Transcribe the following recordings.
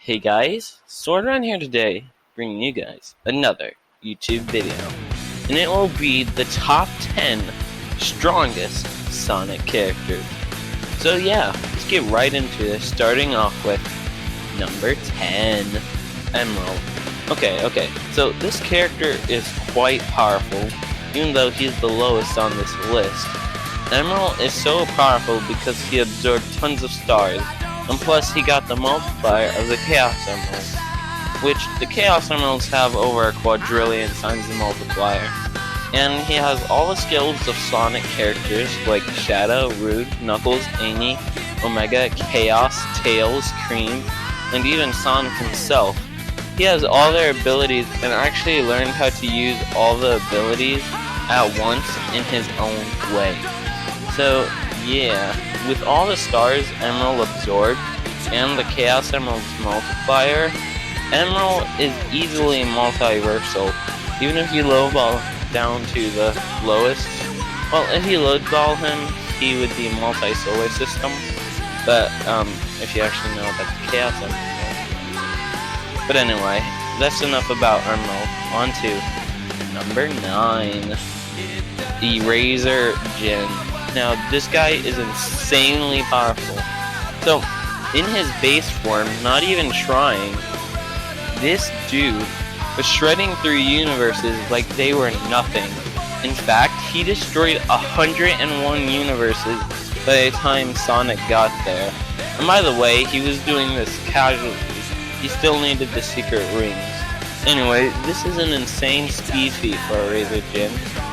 Hey guys, Swordrun here today, bringing you guys another YouTube video, and it will be the top 10 strongest Sonic characters. So yeah, let's get right into this, starting off with number 10, Emerl. Okay, so this character is quite powerful, even though he's the lowest on this list. Emerl is so powerful because he absorbed tons of stars, and plus he got the multiplier of the Chaos Emeralds, which the Chaos Emeralds have over a quadrillion times the multiplier. And he has all the skills of Sonic characters like Shadow, Rude, Knuckles, Amy, Omega, Chaos, Tails, Cream, and even Sonic himself. He has all their abilities and actually learned how to use all the abilities at once in his own way. So yeah, with all the stars Emerl absorbed and the Chaos Emerald's multiplier, Emerl is easily multiversal. Even if you lowball down to the lowest, well, if you lowball him, he would be multi-solar system. But if you actually know about the Chaos Emerald. But anyway, that's enough about Emerl. On to number 9, Eraser Jinn. Now, this guy is insanely powerful. So, in his base form, not even trying, this dude was shredding through universes like they were nothing. In fact, he destroyed 101 universes by the time Sonic got there. And by the way, he was doing this casually. He still needed the secret rings. Anyway, this is an insane speed feat for Eraser Jinn,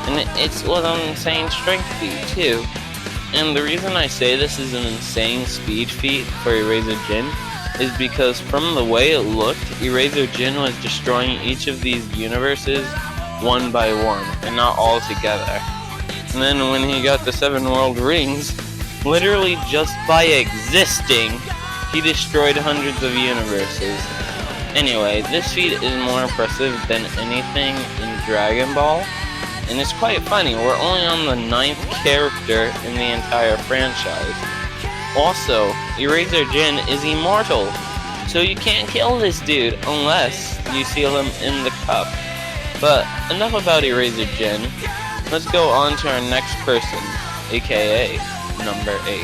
and it's with an insane strength feat too. And the reason I say this is an insane speed feat for Eraser Jinn is because from the way it looked, Eraser Jinn was destroying each of these universes one by one, and not all together. And then when he got the 7 world rings, literally just by existing, he destroyed hundreds of universes. Anyway, this feat is more impressive than anything in Dragon Ball, and it's quite funny, we're only on the 9th character in the entire franchise. Also, Eraser Jinn is immortal, so you can't kill this dude unless you seal him in the cup. But enough about Eraser Jinn, let's go on to our next person, aka number 8.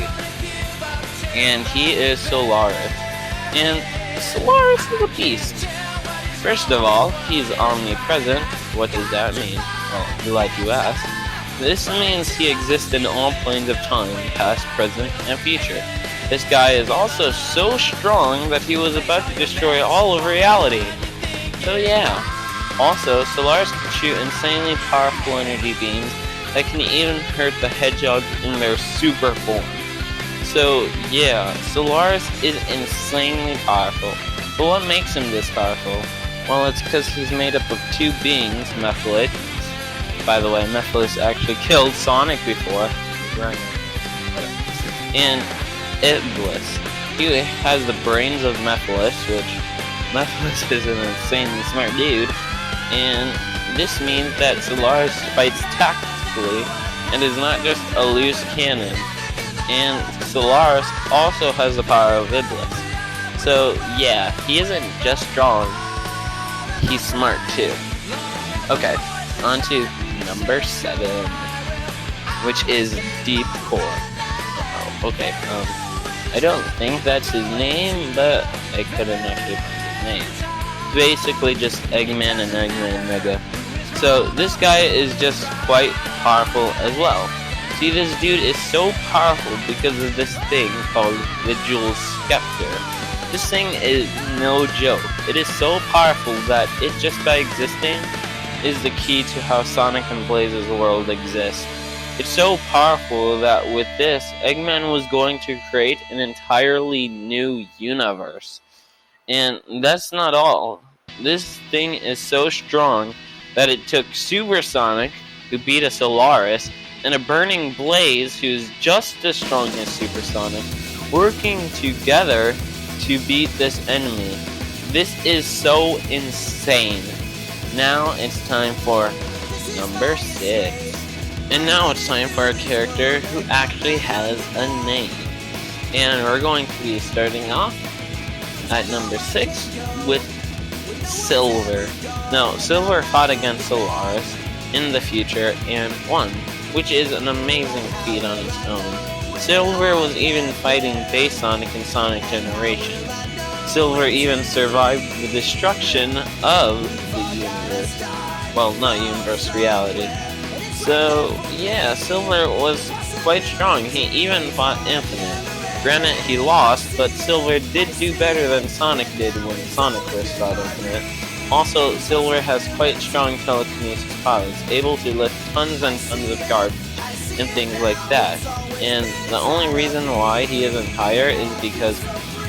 And he is Solaris. And Solaris is a beast. First of all, he's omnipresent. What does that mean? Well, like you ask. This means he exists in all planes of time, past, present, and future. This guy is also so strong that he was about to destroy all of reality. So yeah. Also, Solaris can shoot insanely powerful energy beams that can even hurt the Hedgehog in their super form. So yeah, Solaris is insanely powerful. But what makes him this powerful? Well, it's because he's made up of 2 beings, Mephiles. By the way, Mephiles actually killed Sonic before. And Iblis. He has the brains of Mephiles, which Mephiles is an insanely smart dude. And this means that Solaris fights tactically and is not just a loose cannon. And Solaris also has the power of Iblis. So yeah, he isn't just strong, he's smart too. Okay, on to number 7, which is Deep Core. Okay, I don't think that's his name, but I couldn't actually find his name. Basically just Eggman and Nega. So this guy is just quite powerful as well. See, this dude is so powerful because of this thing called the Jewel Scepter. This thing is no joke. It is so powerful that it just by existing is the key to how Sonic and Blaze's world exists. It's so powerful that with this, Eggman was going to create an entirely new universe. And that's not all. This thing is so strong that it took Super Sonic, who beat a Solaris, and a Burning Blaze, who's just as strong as Super Sonic, working together to beat this enemy. This is so insane. Now it's time for number 6. And now it's time for a character who actually has a name. And we're going to be starting off At number 6, with Silver. Now, Silver fought against Solaris in the future and won, which is an amazing feat on its own. Silver was even fighting base Sonic in Sonic Generations. Silver even survived the destruction of the universe. Well, not universe, reality. So, yeah, Silver was quite strong. He even fought Infinite. Granted, he lost, but Silver did do better than Sonic did when Sonic first fought Infinite. Also, Silver has quite strong telekinesis powers, able to lift tons and tons of garbage and things like that. And the only reason why he isn't higher is because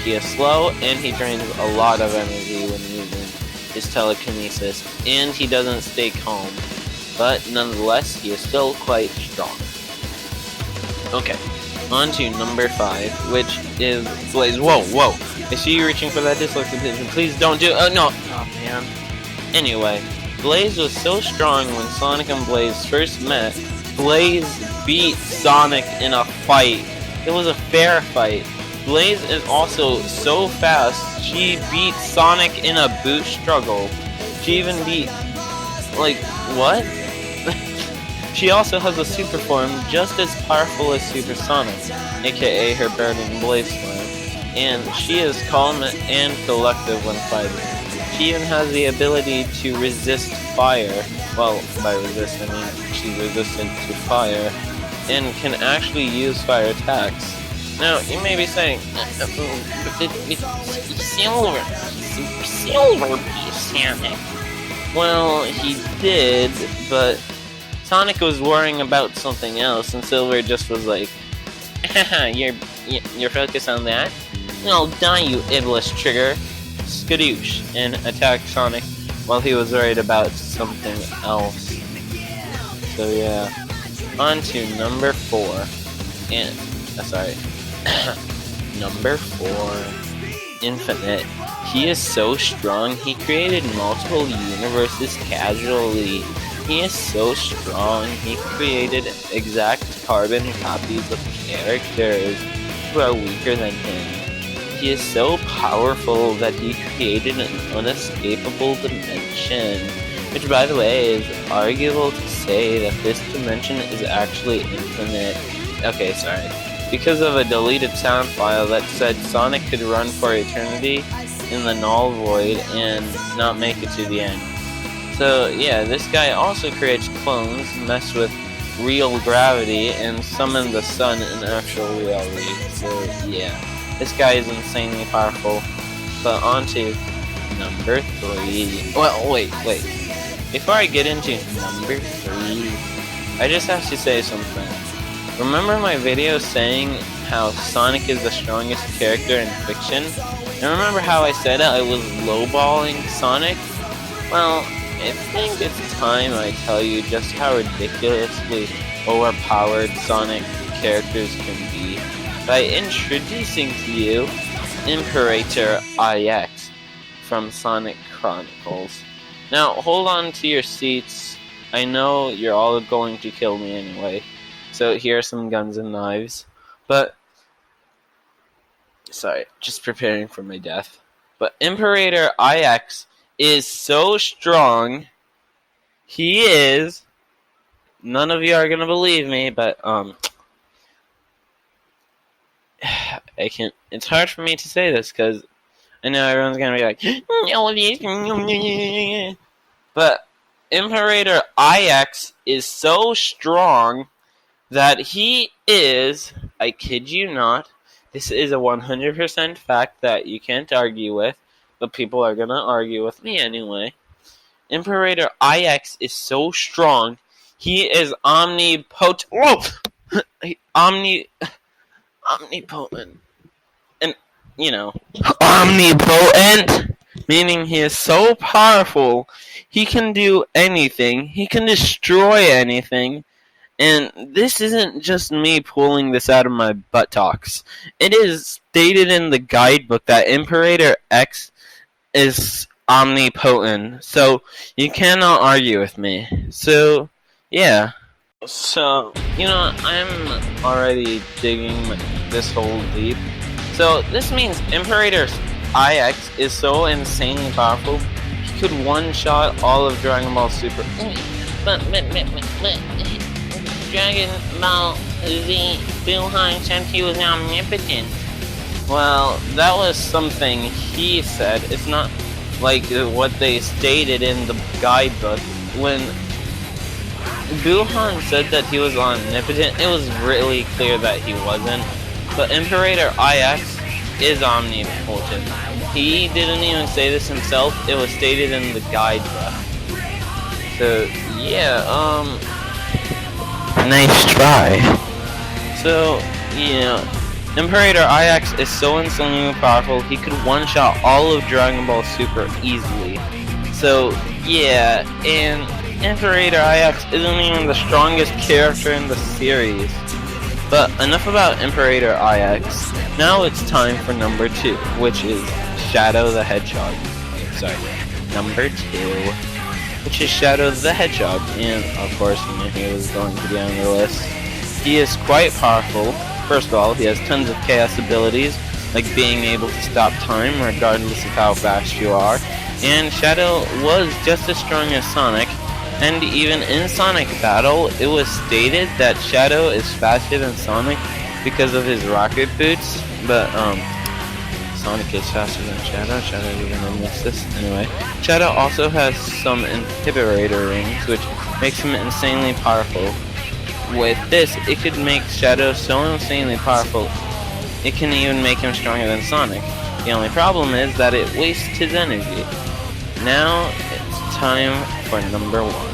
he is slow and he drains a lot of energy when using his telekinesis, and he doesn't stay calm. But nonetheless, he is still quite strong. Okay, on to number 5, which is Blaze. Whoa, whoa! I see you reaching for that dislocation. Please don't do. Oh no! Oh man. Anyway, Blaze was so strong when Sonic and Blaze first met. Blaze beat Sonic in a fight. It was a fair fight. Blaze is also so fast. She beat Sonic in a boot struggle. She even beat. Like, what? She also has a super form just as powerful as Super Sonic, aka her burning blaze form, and she is calm and collective when fighting. She even has the ability to resist fire. Well, by resist I mean she's resistant to fire, and can actually use fire attacks. Now, you may be saying, Silver beat Sonic. Well, he did, but Sonic was worrying about something else, and Silver just was like, haha, you're focused on that? I'll die, you Iblis Trigger. Skadoosh, and attacked Sonic while he was worried about something else. So yeah, on to number 4. And, sorry. Number 4. Infinite. He is so strong, he created multiple universes casually. He is so strong, he created exact carbon copies of characters who are weaker than him. He is so powerful that he created an unescapable dimension, which by the way is arguable to say that this dimension is actually infinite. Okay, sorry. Because of a deleted sound file that said Sonic could run for eternity in the null void and not make it to the end. So yeah, this guy also creates clones, mess with real gravity, and summon the sun in actual reality. So yeah, this guy is insanely powerful. But on to number 3. Well, wait. Before I get into number 3, I just have to say something. Remember my video saying how Sonic is the strongest character in fiction? And remember how I said I was lowballing Sonic? Well, I think it's time I tell you just how ridiculously overpowered Sonic characters can be by introducing to you Imperator IX from Sonic Chronicles. Now, hold on to your seats. I know you're all going to kill me anyway, so here are some guns and knives. But, sorry, just preparing for my death. But Imperator IX is so strong. He is. None of you are gonna believe me, but I can't. It's hard for me to say this because I know everyone's gonna be like, but Imperator IX is so strong that he is. I kid you not. This is a 100% fact that you can't argue with. But people are gonna argue with me anyway. Imperator IX is so strong, he is omnipotent. Whoa! Omnipotent. And, omnipotent! Meaning he is so powerful, he can do anything, he can destroy anything. And this isn't just me pulling this out of my buttocks. It is stated in the guidebook that Imperator X is omnipotent, so you cannot argue with me. So, yeah. So, I'm already digging this hole deep. So, this means Imperator IX is so insanely powerful, he could one-shot all of Dragon Ball Super. But Dragon Ball Z Buhan said he was omnipotent. Well, that was something he said. It's not like what they stated in the guidebook. When Buhan said that he was omnipotent, it was really clear that he wasn't. But Imperator IX is omnipotent. He didn't even say this himself, it was stated in the guidebook. So, yeah, nice try. So, yeah, Imperator IX is so insanely powerful, he could one-shot all of Dragon Ball Super easily. So, yeah, and Imperator IX isn't even the strongest character in the series. But enough about Imperator IX. Now it's time for number 2, which is Shadow the Hedgehog. Sorry, number 2, which is Shadow the Hedgehog. And of course, you know he was going to be on the list. He is quite powerful. First of all, he has tons of chaos abilities, like being able to stop time regardless of how fast you are. And Shadow was just as strong as Sonic. And even in Sonic Battle, it was stated that Shadow is faster than Sonic because of his rocket boots. But, Sonic is faster than Shadow. Shadow, you're gonna miss this. Anyway, Shadow also has some Imperator rings, which makes him insanely powerful. With this, it could make Shadow so insanely powerful, it can even make him stronger than Sonic. The only problem is that it wastes his energy. Now, it's time for number 1.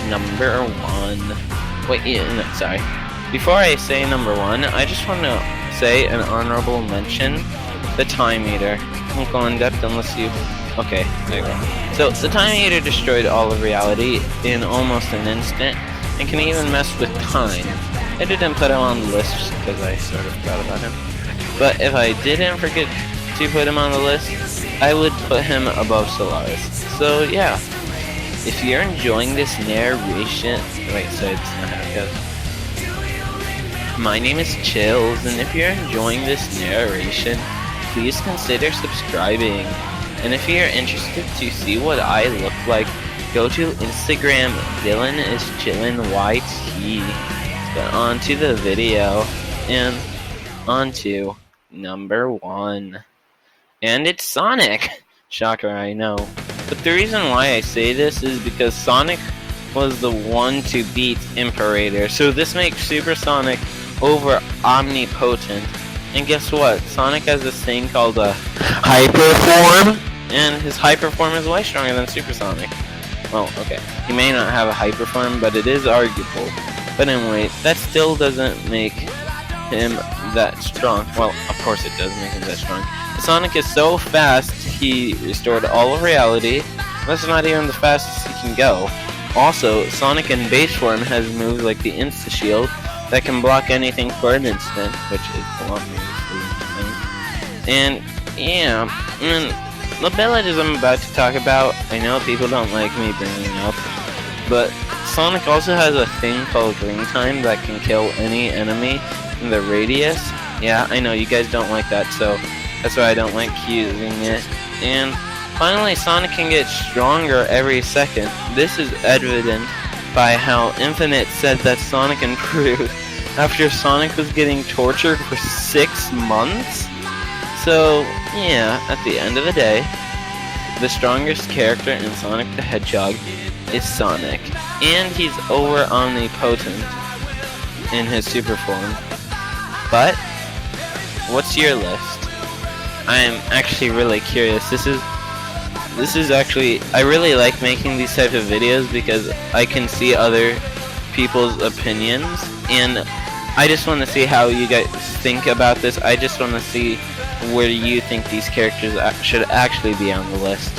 Number 1. Wait, yeah, no, sorry. Before I say number 1, I just want to say an honorable mention. The Time Eater. I won't go in depth unless you... Okay, there you go. So, the Time Eater destroyed all of reality in almost an instant, and can even mess with time. I didn't put him on the list just because I sort of forgot about him. But if I didn't forget to put him on the list, I would put him above Solaris. So, yeah. If you're enjoying this narration... Wait, sorry, that's not how it goes. My name is Chills, and if you're enjoying this narration, please consider subscribing. And if you're interested to see what I look like, go to Instagram, Dylan is chillin' YT. But on to the video, and on to number 1. And it's Sonic! Shocker, I know. But the reason why I say this is because Sonic was the one to beat Imperator. So this makes Super Sonic over omnipotent. And guess what? Sonic has this thing called a Hyper Form. And his Hyper Form is way stronger than Super Sonic. Well, okay. He may not have a Hyper Form, but it is arguable. But anyway, that still doesn't make him that strong. Well, of course it does make him that strong. Sonic is so fast, he restored all of reality. That's not even the fastest he can go. Also, Sonic in base form has moves like the Insta Shield that can block anything for an instant, which is a lot more useful. And yeah, the abilities I'm about to talk about, I know people don't like me bringing up, but Sonic also has a thing called Ring Time that can kill any enemy in the radius. Yeah, I know you guys don't like that, so that's why I don't like using it. And finally, Sonic can get stronger every second. This is evident by how Infinite said that Sonic improved after Sonic was getting tortured for 6 months. So, yeah, at the end of the day, the strongest character in Sonic the Hedgehog is Sonic. And he's over omnipotent in his super form. But, what's your list? I'm actually really curious. This is actually, I really like making these types of videos because I can see other people's opinions, and I just want to see how you guys think about this. I just want to see where you think these characters should actually be on the list.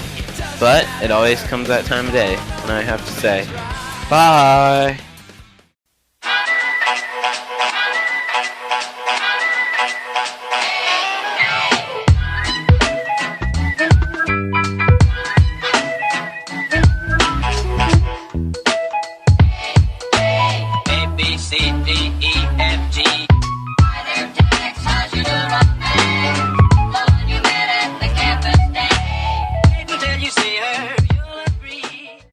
But it always comes that time of day, and I have to say, bye!